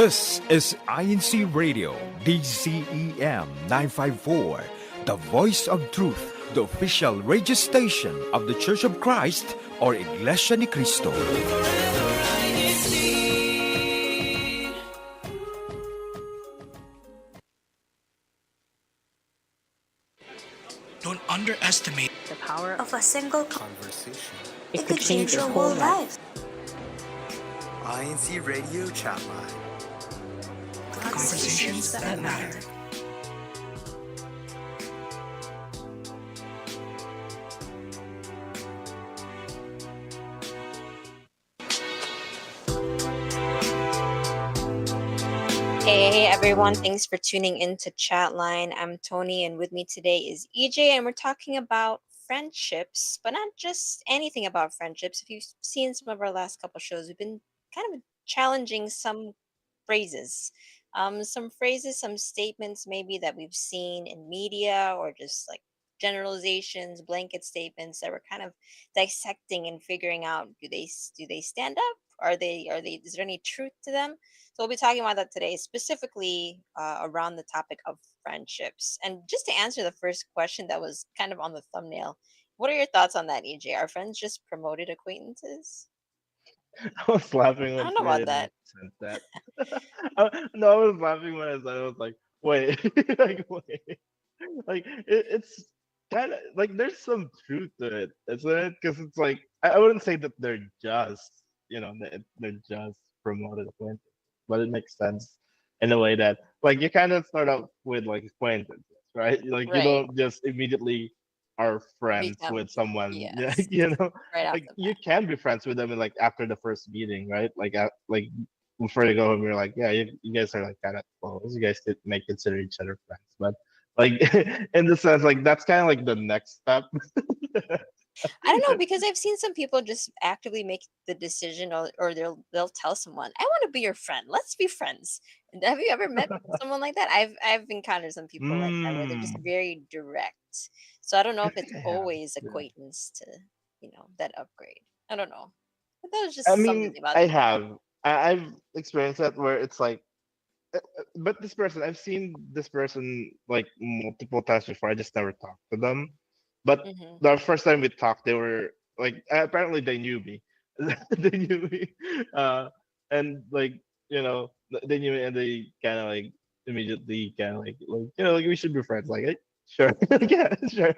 This is INCRadio, DCEM 954, the voice of truth, the official radio station of the Church of Christ or Iglesia ni Cristo. Don't underestimate the power of a single conversation. It could change your whole life. INCRadio Chatline. conversations that matter. Hey everyone, thanks for tuning in to Chatline. I'm Tony and with me today is EJ and we're talking about friendships, but not just anything about friendships. If you've seen some of our last couple shows, we've been kind of challenging some phrases. Some statements maybe that we've seen in media or just like generalizations, blanket statements that we're kind of dissecting and figuring out do they stand up? Are they is there any truth to them? So we'll be talking about that today, specifically around the topic of friendships. And just to answer the first question that was kind of on the thumbnail, what are your thoughts on that, EJ? Are friends just promoted acquaintances? I was laughing I when don't know about Ferdinand that. said that. No, I was laughing when I said it. I was like, wait, like wait, like it's kind of like there's some truth to it, isn't it? Because it's like I wouldn't say that they're just they're just promoted acquaintances, but it makes sense in a way that like you kind of start out with like acquaintances, right? Like you Right. don't just immediately are friends Become with someone, yeah, yes. Right off like the you bat. can be friends with them and like after the first meeting, right? Like before you go home, you're like, yeah, you guys are like kind of close. You guys may consider each other friends, but like in the sense, like that's kind of like the next step. I don't know because I've seen some people just actively make the decision, or they'll tell someone, "I want to be your friend. Let's be friends." And have you ever met someone like that? I've encountered some people like that where they're just Mm, very direct. So I don't know I if it's think I have. always Yeah. acquaintance to that upgrade. I don't know, but that was I just something mean, about I have. I've experienced that where it's like, but this person, I've seen this person like multiple times before. I just never talked to them. But hmm the first time we talked, they were like, apparently they knew me. They knew me. And like, they knew me and they kind of like immediately kind of like we should be friends. Like, sure. Yeah, sure.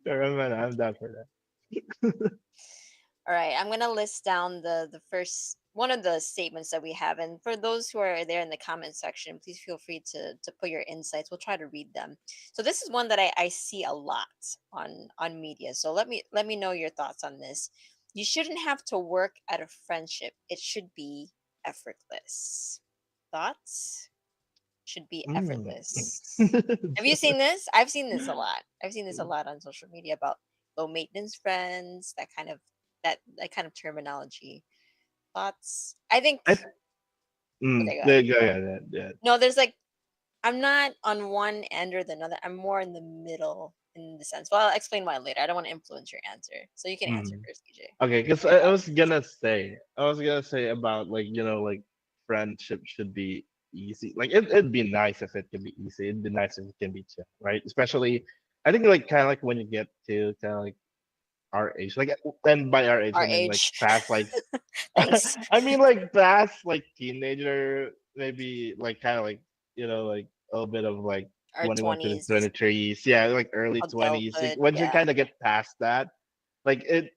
Sure, I'm down for that. All right, I'm gonna list down the first one of the statements that we have, and for those who are there in the comment section, please feel free to put your insights. We'll try to read them. So this is one that I see a lot on media. So let me know your thoughts on this. You shouldn't have to work at a friendship. It should be effortless. Thoughts? Should be Mm. effortless. Have you seen this? I've seen this a lot. I've seen this a lot on social media about low maintenance friends, that kind of terminology. Thoughts? I think I okay, go yeah, ahead. yeah, yeah. No, there's like I'm not on one end or the other. I'm more in the middle in the sense. Well, I'll explain why later. I don't want to influence your answer. So you can answer Mm. first, EJ. Okay, because Your I thoughts was on this? gonna say about like like friendship should be easy. Like it'd be nice if it could be easy. It'd be nice if it can be chill, right? Especially, I think like kind of like when you get to kind of like our age, like and by our age Our I mean like age. past like Thanks. I mean like past like teenager, maybe like kind of like like a little bit of like Our 21 to the 20s, 23s, yeah, like early 20s. Like adulthood. once you Yeah. kind of get past that, like it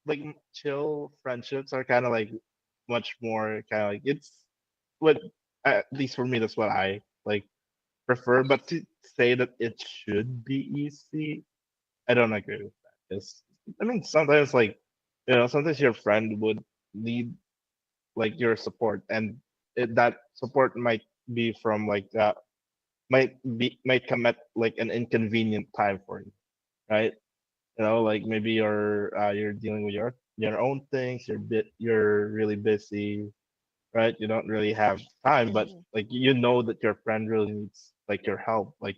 like chill friendships are kind of like much more kind of like it's what at least for me that's what I like prefer. But to say that it should be easy, I don't agree with that. Because I mean sometimes like sometimes your friend would need like your support, and that support might be from like might come at like an inconvenient time for you, right? Like maybe you're dealing with your own things, you're really busy, right? You don't really have time, but Mhm. like that your friend really needs like your help, like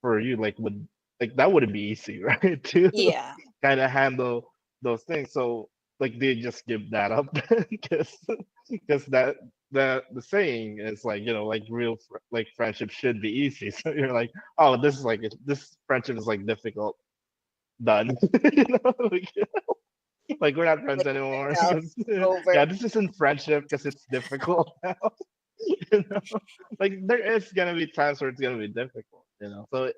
for you, like would like that wouldn't be easy, right? To Yeah. kind of handle those things. So like they just give that up because because that the saying is like, like like friendship should be easy. So you're like, oh, this is like this friendship is like difficult. Done. Like, like we're not friends Like anymore out because over. yeah, this isn't friendship because it's difficult now. you know, like there is gonna be times where it's gonna be difficult. So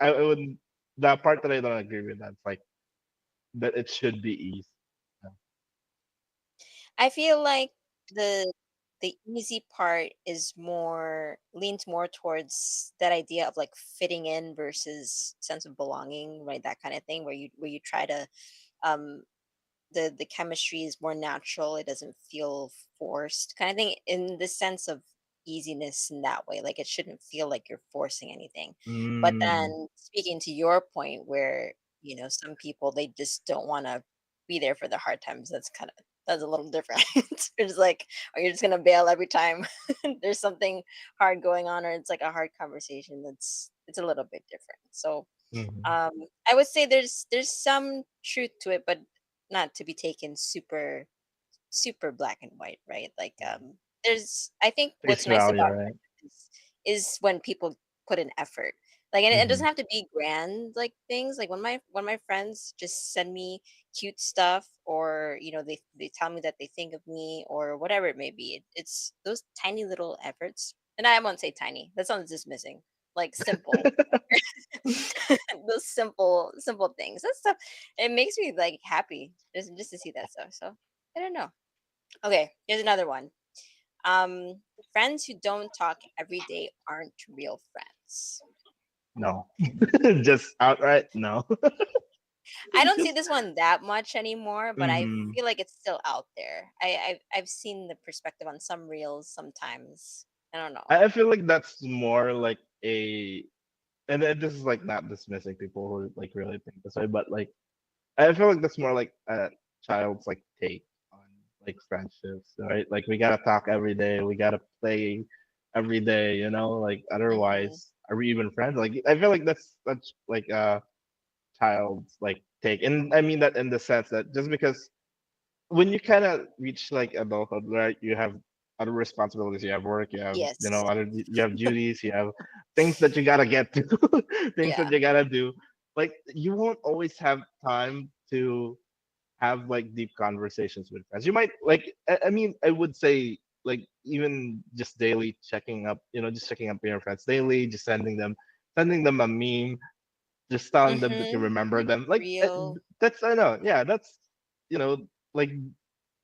I would that part that I don't agree with that's like that it should be easy. I feel like the easy part is more leans more towards that idea of like fitting in versus sense of belonging, right? That kind of thing where you try to um the chemistry is more natural. It doesn't feel forced, kind of thing, in the sense of easiness in that way. Like it shouldn't feel like you're forcing anything. But Mm. then speaking to your point, where some people they just don't want to be there for the hard times. That's a little different. It's just like, or you're just gonna bail every time there's something hard going on, or it's like a hard conversation. It's a little bit different. So Mhm. I would say there's some truth to it, but not to be taken super black and white, right? Like there's I think Face what's nice value, about right? friendship is when people put in effort. Like, and it Hmm. doesn't have to be grand like things. Like when my friends just send me cute stuff, or they tell me that they think of me or whatever it may be. It's those tiny little efforts. And I won't say tiny. That sounds dismissing. Like simple. Those simple things. That stuff, it makes me like happy just to see that stuff. So I don't know. Okay, here's another one. Friends who don't talk every day aren't real friends. No, just outright no. I don't see Just this one that much anymore, but I mhm. feel like it's still out there. I've seen the perspective on some reels sometimes. I don't know. I feel like that's more like a, and then this is like not dismissing people who like really think this way, but like I feel like that's more like a child's like take on like friendships, right? Like we gotta talk every day, we gotta play every day, like Hmm. otherwise are we even friends? Like I feel like that's like a child's like take, and I mean that in the sense that just because when you kind of reach like adulthood, right, you have other responsibilities, you have work, you have Yes. you have duties, you have things that you gotta get to, things Yeah. that you gotta do. Like you won't always have time to have like deep conversations with friends. You might like, I mean, I would say like even just daily checking up, just checking up with your friends daily, just sending them a meme, just telling them that you Mm-hmm. remember them. Like Real. that's I know, yeah, that's you know like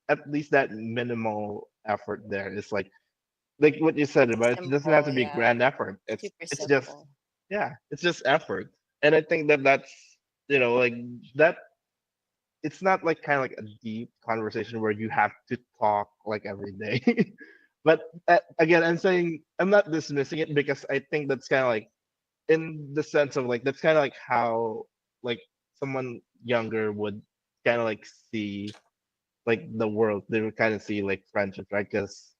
at least that minimal effort there is like what you said about it doesn't have Simple, to be yeah. grand effort. Super It's just simple. yeah, it's just effort. And I think that's like that it's not like kind of like a deep conversation where you have to talk like every day. But again, I'm not dismissing it because I think that's kind of like in the sense of like that's kind of like how like someone younger would kind of like see like the world. They would kind of see like friendships, right? Because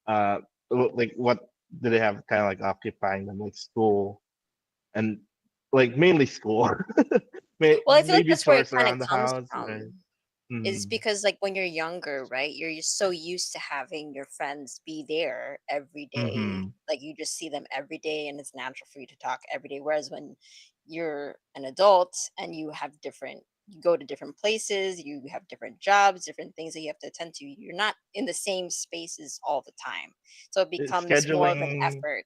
uh like what do they have kind of like occupying them, like school and like mainly school. Well, I feel like Maybe that's where it chores kind of around the comes house, right? from. Is Mm. because like when you're younger, right? You're just so used to having your friends be there every day. Mm-hmm. Like you just see them every day and it's natural for you to talk every day. Whereas when you're an adult and you go to different places, you have different jobs, different things that you have to attend to. You're not in the same spaces all the time. So it becomes more of an Scheduling, effort.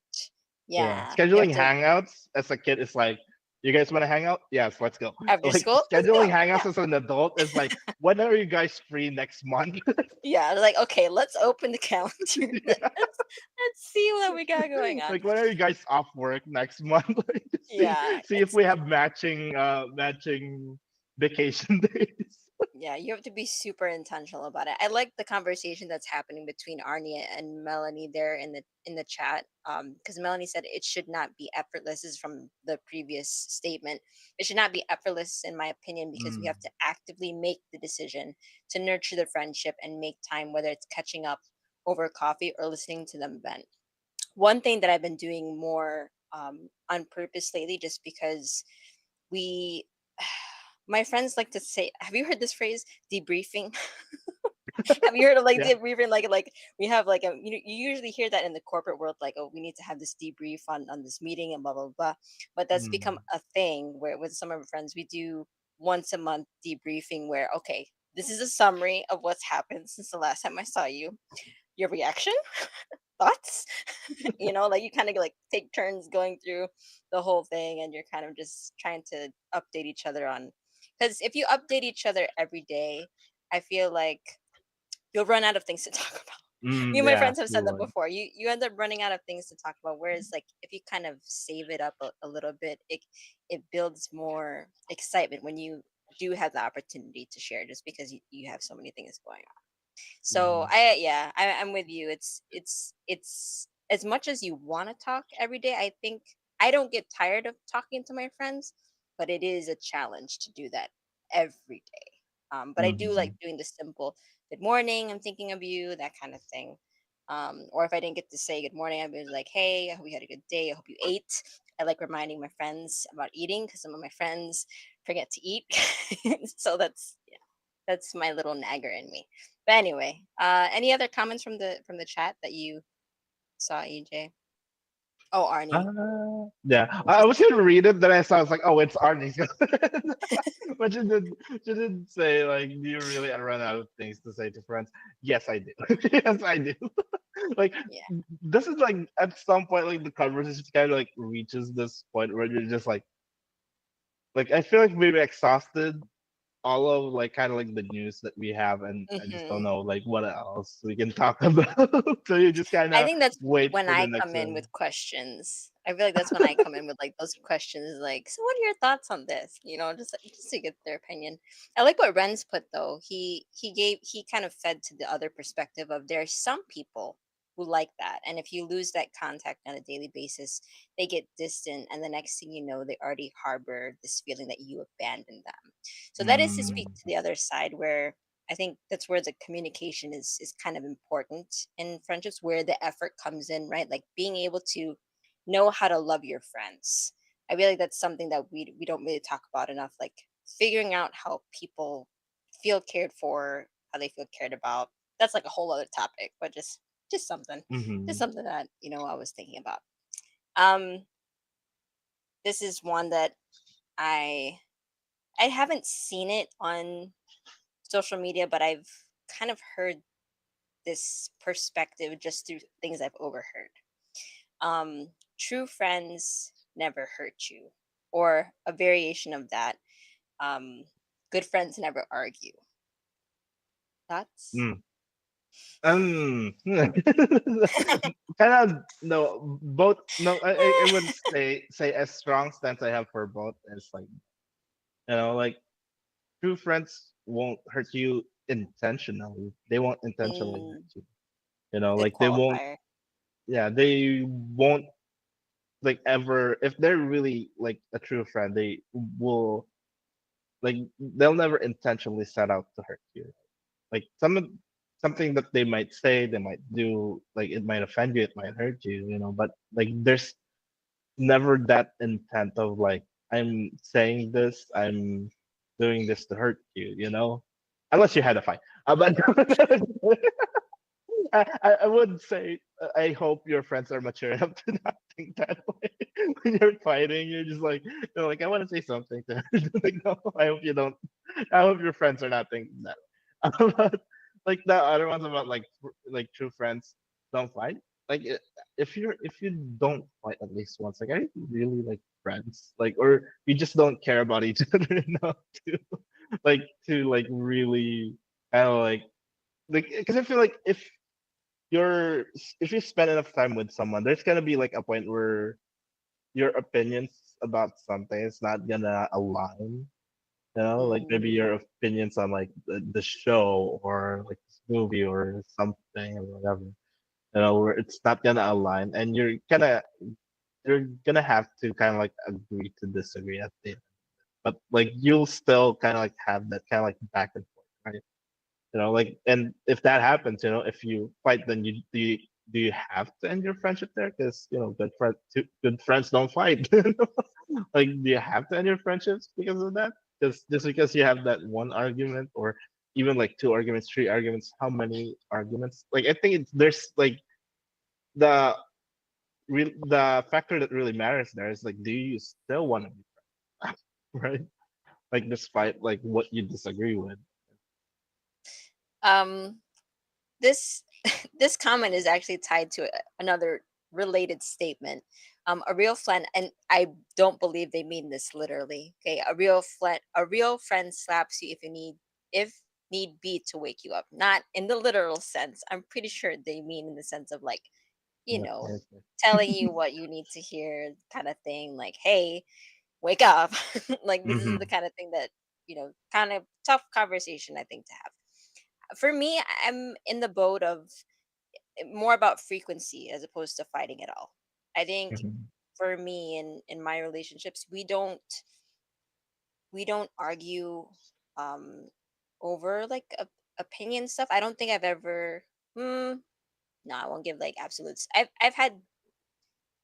yeah, Yeah. You have scheduling to hangouts as a kid is like, you guys want to hang out? Yes, let's go. after Like school, let's scheduling go. hangouts Yeah. as an adult is like, when are you guys free next month? Yeah, like, okay, let's open the calendar. Yeah. Let's see what we got going on. Like when are you guys off work next month? Like, Yeah, see if it's we have matching vacation days. yeah, you have to be super intentional about it. I like the conversation that's happening between Arnie and Melanie there in the chat. Because Melanie said it should not be effortless. This is from the previous statement. It should not be effortless, in my opinion, because we Mm. have to actively make the decision to nurture the friendship and make time, whether it's catching up over coffee or listening to them vent. One thing that I've been doing more on purpose lately, just because we, my friends like to say, have you heard this phrase, debriefing? Have you heard of like Yeah. the even like we have like a you usually hear that in the corporate world, like, oh, we need to have this debrief on this meeting and blah blah blah. But that's become Mm, a thing where with some of our friends we do once a month debriefing where, okay, this is a summary of what's happened since the last time I saw you. Your reaction, thoughts, like you kind of like take turns going through the whole thing, and you're kind of just trying to update each other on, because if you update each other every day, I feel like you'll run out of things to talk about. Me and my yeah, friends have you said that would. before. You end up running out of things to talk about. Whereas like if you kind of save it up a little bit, it builds more excitement when you do have the opportunity to share, just because you have so many things going on. So Mhm. I'm with you. It's as much as you want to talk every day. I think I don't get tired of talking to my friends, but it is a challenge to do that every day. But I do like Mhm. doing the simple good morning, I'm thinking of you, that kind of thing. Or if I didn't get to say good morning, I'd be like, hey, I hope you had a good day. I hope you ate. I like reminding my friends about eating because some of my friends forget to eat. So that's my little nagger in me. But anyway, any other comments from the chat that you saw, EJ? Oh, Arnie. Yeah. I was gonna read it, then I was like, oh, it's Arnie's. But you did say like, do you really run out of things to say to friends? Yes, I do. Yes, I do. Like, Yeah. this is like at some point, like the conversation kind of like reaches this point where you're just like I feel like maybe exhausted all of like kind of like the news that we have, and I just don't Hmm. know like what else we can talk about. So you just kind I of think that's wait when for the I next come in one. with questions. I feel like that's when I come in with like those questions, like, so what are your thoughts on this? Just to get their opinion. I like what Renz put though. He kind of fed to the other perspective of there's some people who like that, and if you lose that contact on a daily basis, they get distant, and the next thing you know, they already harbor this feeling that you abandoned them. So that is to speak Mm, to the other side where I think that's where the communication is kind of important in friendships, where the effort comes in, right? Like being able to know how to love your friends. I feel like that's something that we don't really talk about enough. Like figuring out how people feel cared for, how they feel cared about. That's like a whole other topic, but just something, just mhm. something that I was thinking about. Um, this is one that I I haven't seen it on social media, but I've kind of heard this perspective just through things I've overheard. True friends never hurt you, or a variation of that. Um, Good friends never argue. Thoughts? Mm. Kind of no, both. No, I would say a strong stance I have for both is like, like true friends won't hurt you intentionally. They won't intentionally hurt Mm, you. good Like they won't. qualifier. Yeah, they won't like ever. If they're really like a true friend, they will like they'll never intentionally set out to hurt you. Like something that they might say, they might do, like it might offend you, it might hurt you, but like there's never that intent of like I'm saying this, I'm doing this to hurt you. Unless you had a fight. But I would say I hope your friends are mature enough to not think that way. When you're fighting, you're just like I want to say something to her. Like, no, I hope you don't. I hope your friends are not thinking that. But like the other ones about like true friends don't fight. Like if you don't fight at least once, like are you really like friends? Like or you just don't care about each other enough to like really kind of like because I feel like if you spend enough time with someone, there's gonna be like a point where your opinions about something is not gonna align. Like maybe Mm, your opinions on like the show or like this movie or something or whatever. Where it's not gonna align, and you're gonna have to kind of like agree to disagree at the end. But like you'll still kind of like have that kind of like back and forth, right? Like, and if that happens, if you fight, then do you have to end your friendship there? Because good friends don't fight. Like, do you have to end your friendships because of that? Just because you have that one argument, or even like 2 arguments, 3 arguments, how many arguments? Like I think there's like the the factor that really matters there is like, do you still want to be friends, right? Like despite like what you disagree with. Um, this this comment is actually tied to another related statement. A real friend, and I don't believe they mean this literally. Okay, a real friend slaps you if need be to wake you up, not in the literal sense. I'm pretty sure they mean in the sense of like, you know, Okay. telling you what you need to hear, kind of thing. Like, hey, wake up. Like this is the Mm-hmm. kind of thing that, kind of tough conversation I think to have. For me, I'm in the boat of more about frequency as opposed to fighting at all. I think Mm-hmm. for me in my relationships, we don't argue um over like opinion stuff. I don't think I've ever no, I won't give like absolutes. I've had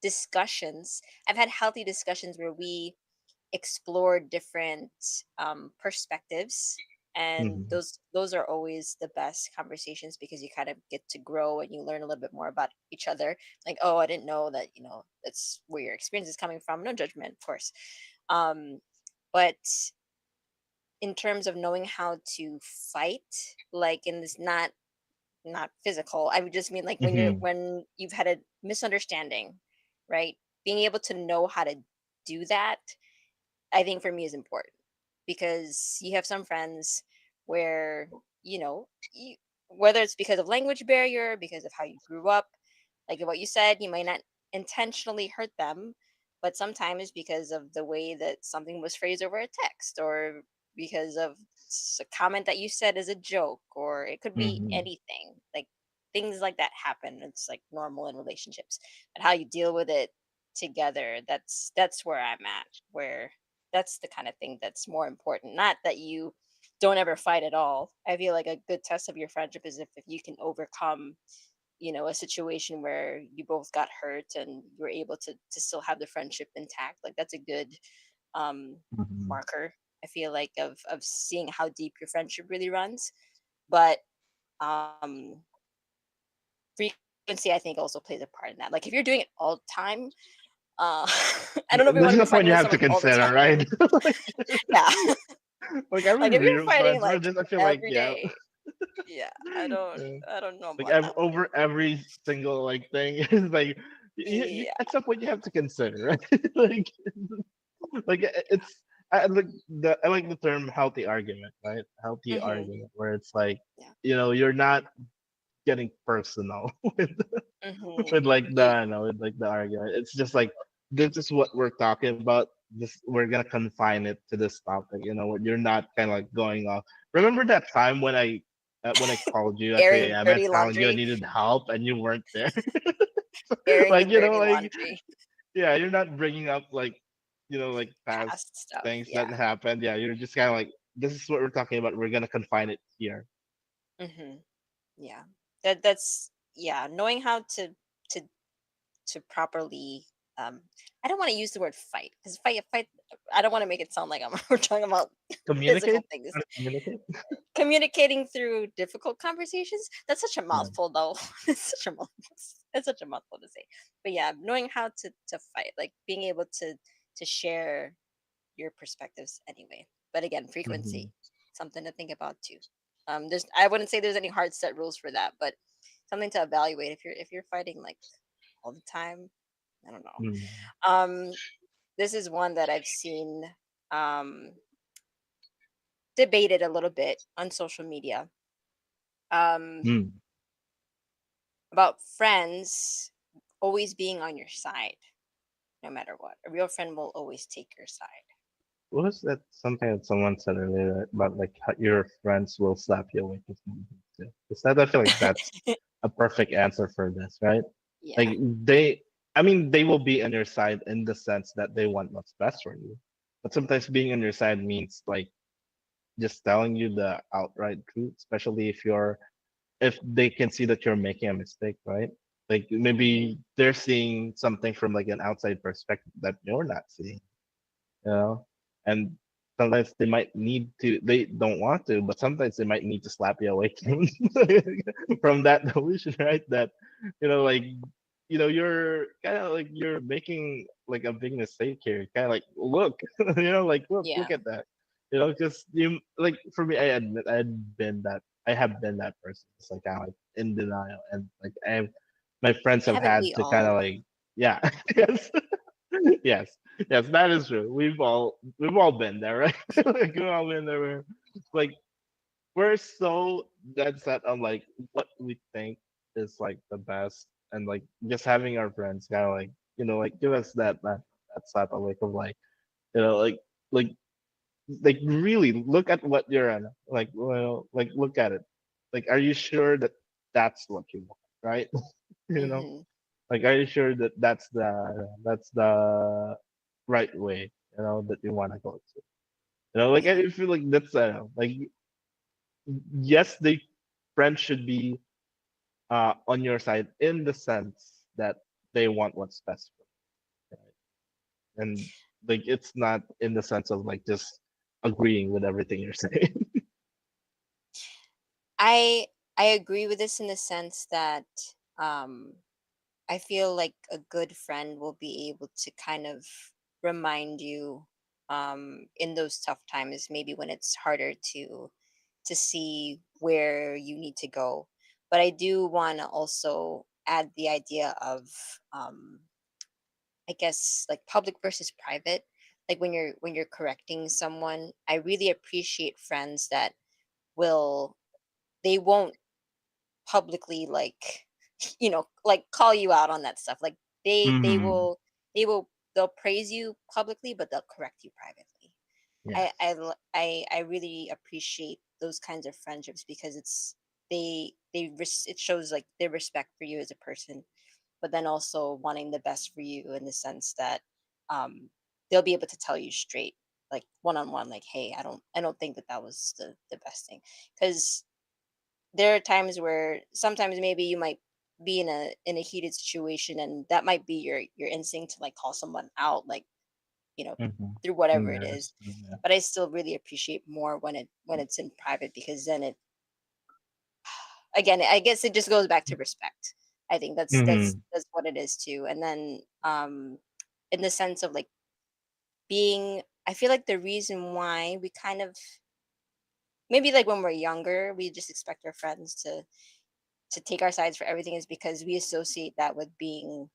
discussions. I've had healthy discussions where we explore different perspectives, and Mm-hmm. those are always the best conversations because you kind of get to grow and you learn a little bit more about each other. Like, oh, I didn't know that, that's where your experience is coming from. No judgment, of course. Um but in terms of knowing how to fight, like in this, not physical, I would just mean like Mm-hmm. when you've had a misunderstanding, right? Being able to know how to do that, I think for me is important because you have some friends where, you, whether it's because of language barrier, because of how you grew up, like what you said, you might not intentionally hurt them, but sometimes because of the way that something was phrased over a text, or because of a comment that you said as a joke, or it could be Mm-hmm. anything. Like things like that happen. It's like normal in relationships, but how you deal with it together, that's where I'm at, where that's the kind of thing that's more important. Not that you don't ever fight at all. I feel like a good test of your friendship is if you can overcome, a situation where you both got hurt and you were able to still have the friendship intact. Like that's a good um Mm-hmm. marker, I feel like, of seeing how deep your friendship really runs. But um frequency, I think, also plays a part in that. Like if you're doing it all the time, uh I don't know if you This want is to be the point fighting you with have to someone all the consider, time. right? Yeah. Like I'm Like a if you're real fighting friend for like this. I feel like every yeah. day, yeah, I don't Yeah. I don't know Like about that one. over every single like thing is like Yeah. at some point you have to consider, right? like it's I like the term healthy argument, right? Healthy Mhm. argument where it's like, Yeah. you're not getting personal with Mhm. like Yeah. the no with like the argument. It's just like, this is what we're talking about. This, we're gonna confine it to this topic. You're not kind of like going off. Remember that time when I called you at Airing 3 a.m. and dirty telling you I laundry. needed help and you weren't there? Airing the Like, dirty like, laundry. yeah, you're not bringing up like, like past Past stuff. things that Yeah. happened. Yeah, you're just kind of like, this is what we're talking about. We're gonna confine it here. Mhm. Yeah. That's yeah, knowing how to to properly I don't want to use the word fight because fight I don't want to make it sound like we're talking about physical Communicate. things. Communicate. Communicating through difficult conversations, that's such a Yeah. mouthful though. It's such a mouthful. It's such a mouthful to say. But yeah, knowing how to fight, like being able to share your perspectives anyway. But again, Hmm. frequency, something to think about too. There's I wouldn't say there's any hard set rules for that, but something to evaluate if you're fighting like all the time. I don't know. Mm. Um, this is one that I've seen um debated a little bit on social media. Um, Mm. about friends always being on your side no matter what. A real friend will always take your side. What was that? Something that someone said earlier about like how your friends will slap you awake if you need to. Is that, I feel like that's a perfect answer for this, right? Yeah. Like they, I mean, they will be on your side in the sense that they want what's best for you. But sometimes being on your side means like just telling you the outright truth, especially if they can see that you're making a mistake, right? Like Hmm. maybe they're seeing something from like an outside perspective that you're not seeing, you know? And sometimes they don't want to, but sometimes they might need to slap you away from that delusion, right? That, like, you're kind of like you're making like a big mistake here. Kind of like, look, like, look Yeah. at that. Because you like, for me, I admit I have been that person. It's like kind of like in denial, and like my friends have Haven't had we to kind of all? like, yeah, yes, yes, yes, that is true. We've all been there, right? Like, we've all been there. Where, like, we're so dead set on like what we think is like the best, and like just having our friends kind of like, like give us that type of like, like like really look at what you're on, like, like, look at it, like, are you sure that that's what you want, right? you know Mm-hmm. like, are you sure that that's the right way, that you want to go to, like, Yeah. I feel like that's, like, yes, the friend should be on your side in the sense that they want what's best for you, right? And like, it's not in the sense of like just agreeing with everything you're saying. I I agree with this in the sense that um I feel like a good friend will be able to kind of remind you in those tough times, maybe when it's harder to see where you need to go. But I do want to also add the idea of um I guess like public versus private. Like when you're correcting someone, I really appreciate friends that will they won't publicly like like call you out on that stuff. Like they Hmm. will they'll praise you publicly but they'll correct you privately. Yes. I really appreciate those kinds of friendships because it shows like their respect for you as a person, but then also wanting the best for you in the sense that um they'll be able to tell you straight, like one on one, like, hey, I don't think that was the best thing. Because there are times where sometimes maybe you might be in a heated situation and that might be your instinct to like call someone out, like, you know Hmm. through whatever it Yeah, is. that's true. Yeah. But I still really appreciate more when it's in private, because then it again, I guess it just goes back to respect. I think that's that's Hmm. that's what it is too. And then in the sense of like being I feel like the reason why we kind of maybe like when we're younger, we just expect our friends to take our sides for everything is because we associate that with being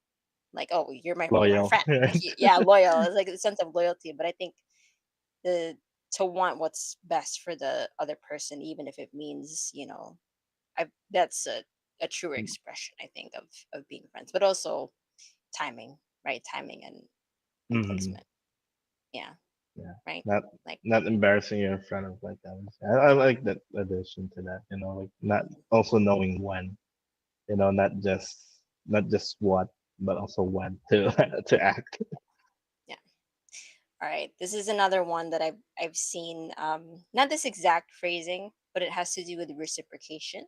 like, oh, you're my Loyal. friend. Like, yeah, loyal. It's like a sense of loyalty. But I think the to want what's best for the other person, even if it means, that's a truer expression, I think, of being friends. But also timing, right? Timing and Hmm. placement. Yeah, Yeah. right. Not Like, not embarrassing you in front of like others. I like that addition to that. Like, not also knowing when. Not just what, but also when to to act. yeah. All right. This is another one that I've seen. Not this exact phrasing, but it has to do with reciprocation.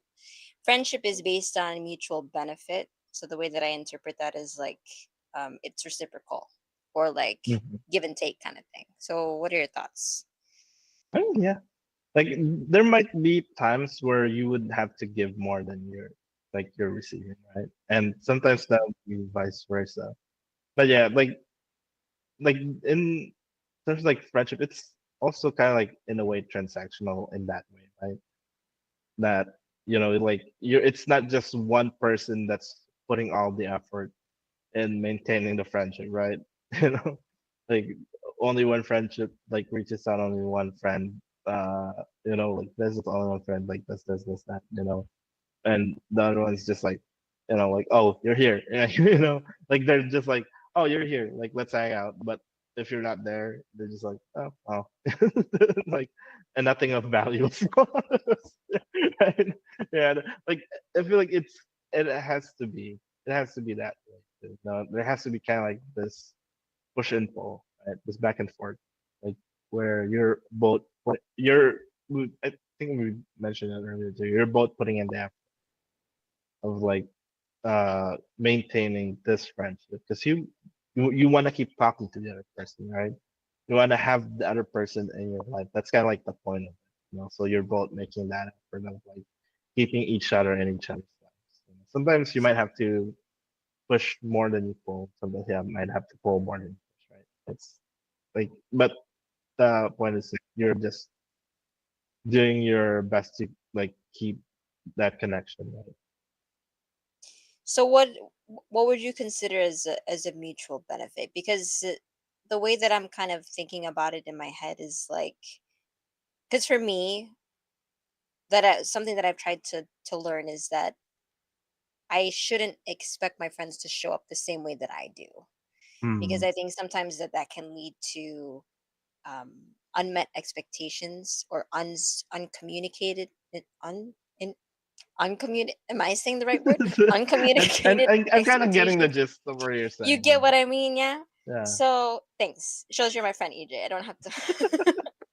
Friendship is based on mutual benefit. So the way that I interpret that is like it's reciprocal, or like Hmm. give and take kind of thing. So what are your thoughts? I mean, yeah. Like, there might be times where you would have to give more than you're receiving, right? And sometimes that would be vice versa. But yeah, like in terms of like friendship, it's also kind of like in a way transactional in that way, right? That, like, it's not just one person that's putting all the effort in maintaining the friendship, right? you know like, only one friendship like reaches out, only one friend, like, this is only one friend, like, this that, and the other one's just like, like, oh, you're here. Yeah, like, they're just like, oh, you're here, like, let's hang out. But if you're not there, they're just like, oh. Like, and nothing of value. Right? Yeah, like, I feel like it has to be that way too. There has to be kind of like this push and pull, right? This back and forth, like, where you're both I think we mentioned it earlier too. You're both putting in the effort of like maintaining this friendship, because you want to keep talking to the other person, right? You want to have the other person in your life. That's kind of like the point of it. So you're both making that effort of like keeping each other in each other's lives. Sometimes you might have to push more than you pull. Sometimes you might have to pull more than you push, right? It's like, but the point is that you're just doing your best to like keep that connection, right? So what would you consider as a mutual benefit? Because the way that I'm kind of thinking about it in my head is like, because for me, something that I've tried to learn is that I shouldn't expect my friends to show up the same way that I do, because Mm. I think sometimes that can lead to unmet expectations or uncommunicated in am I saying the right word? and, Uncommunicated and I'm kind of getting the expectations. gist of what you're You saying. get what I mean, yeah? Yeah. So thanks. Shows you're my friend, EJ. I don't have to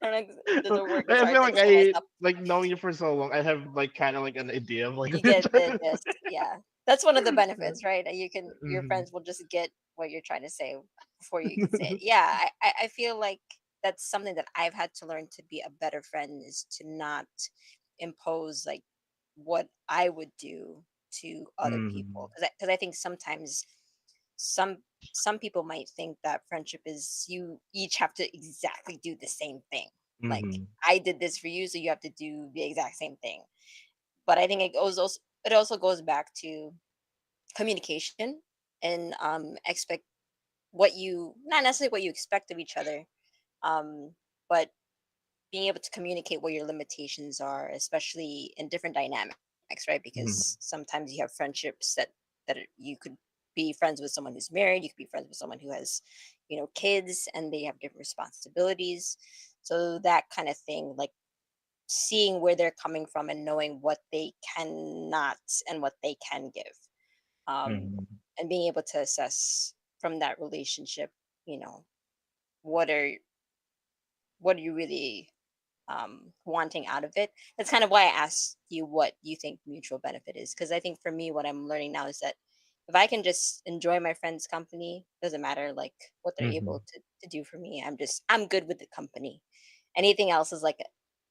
I don't have I to work as hard feel to like explain I myself. like knowing you for so long. I have like kind of like an idea of like You what you're get trying to this, yeah. That's one of the benefits, right? Your Mhm. friends will just get what you're trying to say before you even say it. Yeah, I feel like that's something that I've had to learn to be a better friend, is to not impose like what I would do to other Mhm. people. Because I think sometimes some some people might think that friendship is you each have to exactly do the same thing. Like, Mhm. I did this for you, so you have to do the exact same thing. But I think it also goes back to communication and expect what you not necessarily what you expect of each other, um, but being able to communicate what your limitations are, especially in different dynamics, right? Mhm. Because sometimes you have friendships you could be friends with someone who's married, you could be friends with someone who has, kids, and they have different responsibilities. So that kind of thing, like seeing where they're coming from and knowing what they cannot and what they can give, um, Mhm. and being able to assess from that relationship, you know, what are what are you really wanting out of it. That's kind of why I asked you what you think mutual benefit is, because I think for me, what I'm learning now is that if I can just enjoy my friends' company, doesn't matter like what they're able Mhm. to do for me. I'm good with the company. Anything else is like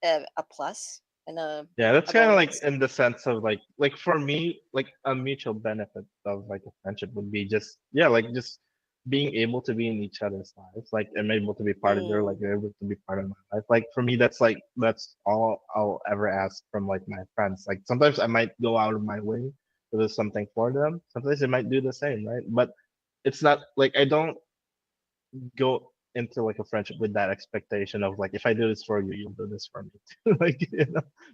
a plus and Yeah, that's a kind of like bonus. in the sense of like for me, like a mutual benefit of like a friendship would be just yeah, like just being able to be in each other's lives. Like I'm able to be part of your like Mm, you're able to be part of my life. Like for me, that's all I'll ever ask from like my friends. Like sometimes I might go out of my way to do something for them. Sometimes they might do the same, right? But it's not like I don't go into like a friendship with that expectation of like if I do this for you, you'll do this for me too. Like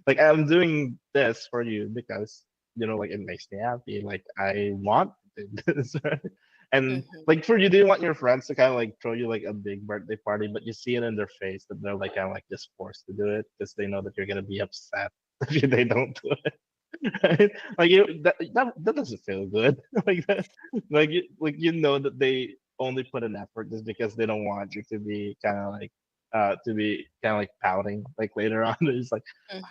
like I'm doing this for you because like it makes me happy. Like I want to do this, right? And mhm. like for you, do you want your friends to kind of like throw you like a big birthday party, but you see it in their face that they're like kind of like just forced to do it because they know that you're gonna be upset if they don't do it. Right? Like that doesn't feel good. Like that, like you know that they only put an effort just because they don't want you to be kind of like pouting like later on. It's like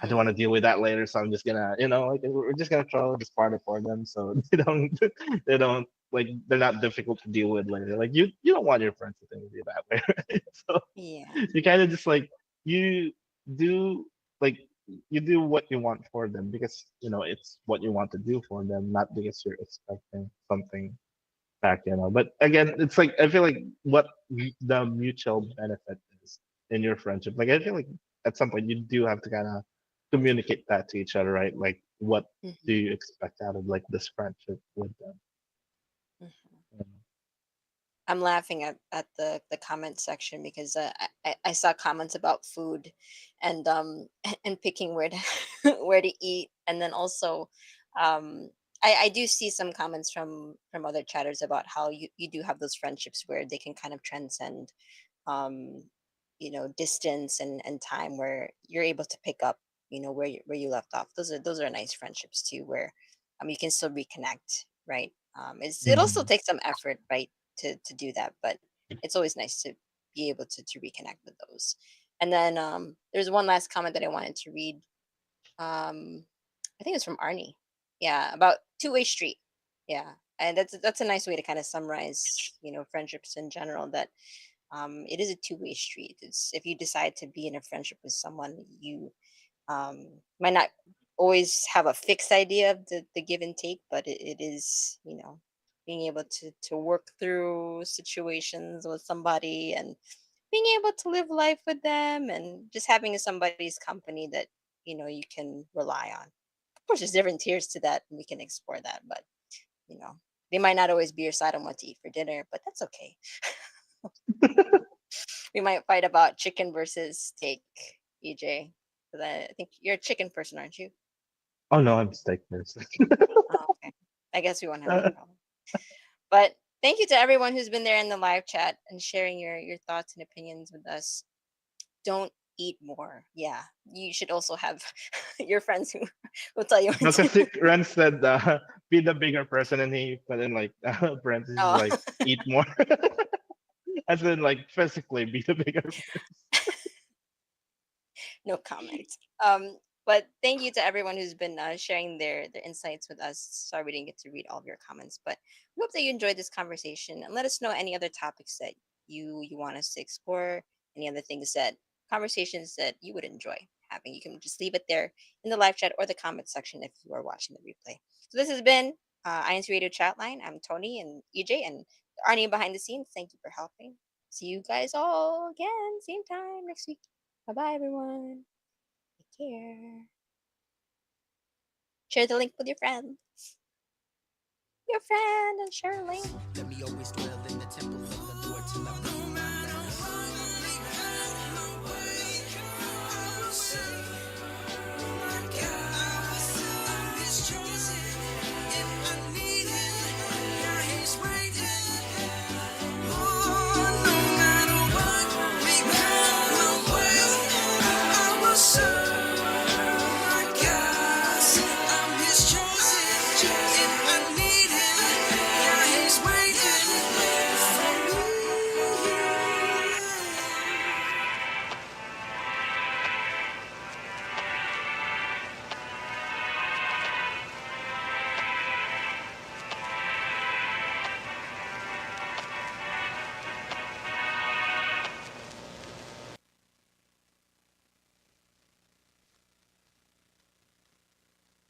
I don't want to Mhm. deal with that later, so I'm just gonna like we're just gonna throw this party for them so they don't like they're not difficult to deal with later. Like you don't want your friends to think of you that way, right? So Yeah. you kind of just like you do like you do what you want for them because it's what you want to do for them, not because you're expecting something back. But again, it's like I feel like what the mutual benefit is in your friendship. Like I feel like at some point you do have to kind of communicate that to each other, right? Like what do Mhm. you expect out of like this friendship with them? Mhm. You I'm laughing at the comment section because I saw comments about food and and picking where to where to eat, and then also um I do see some comments from other chatters about how you do have those friendships where they can kind of transcend um distance and time, where you're able to pick up where you left off. Those are nice friendships too, where you can still reconnect, right? It'll still Mhm. take some effort, right, to do that, but it's always nice to be able to reconnect with those. And then there's one last comment that I wanted to read. I think it's from Arnie. Yeah, about two-way street. Yeah, and that's a nice way to kind of summarize friendships in general. That it is a two-way street. It's if you decide to be in a friendship with someone, you might not always have a fixed idea of the give and take, but it is, being able to work through situations with somebody and being able to live life with them and just having somebody's company that you can rely on. Of course, there's different tiers to that, and we can explore that, but you know they might not always be your side on what to eat for dinner, but that's okay. We might fight about chicken versus steak, EJ. 'Cause I think you're a chicken person, aren't you? Oh no, I'm steak person. Oh, okay. I guess we won't have that problem. But thank you to everyone who's been there in the live chat and sharing your thoughts and opinions with us. Don't eat more. Yeah, you should also have your friends who will tell you when No, to. because Ren said be the bigger person, and he put in like parentheses Oh, like eat more, as in like physically be the bigger person. no comment. But thank you to everyone who's been sharing their insights with us. Sorry we didn't get to read all of your comments, but we hope that you enjoyed this conversation and let us know any other topics that you want us to explore, any other things that conversations that you would enjoy having. You can just leave it there in the live chat or the comment section if you are watching the replay. So this has been INC Radio Chatline. I'm Tony and EJ and Arnie behind the scenes. Thank you for helping. See you guys all again, same time next week. Bye bye, everyone. Take care. Share the link with your friend. Your friend and share a link. Let me always dwell in the temple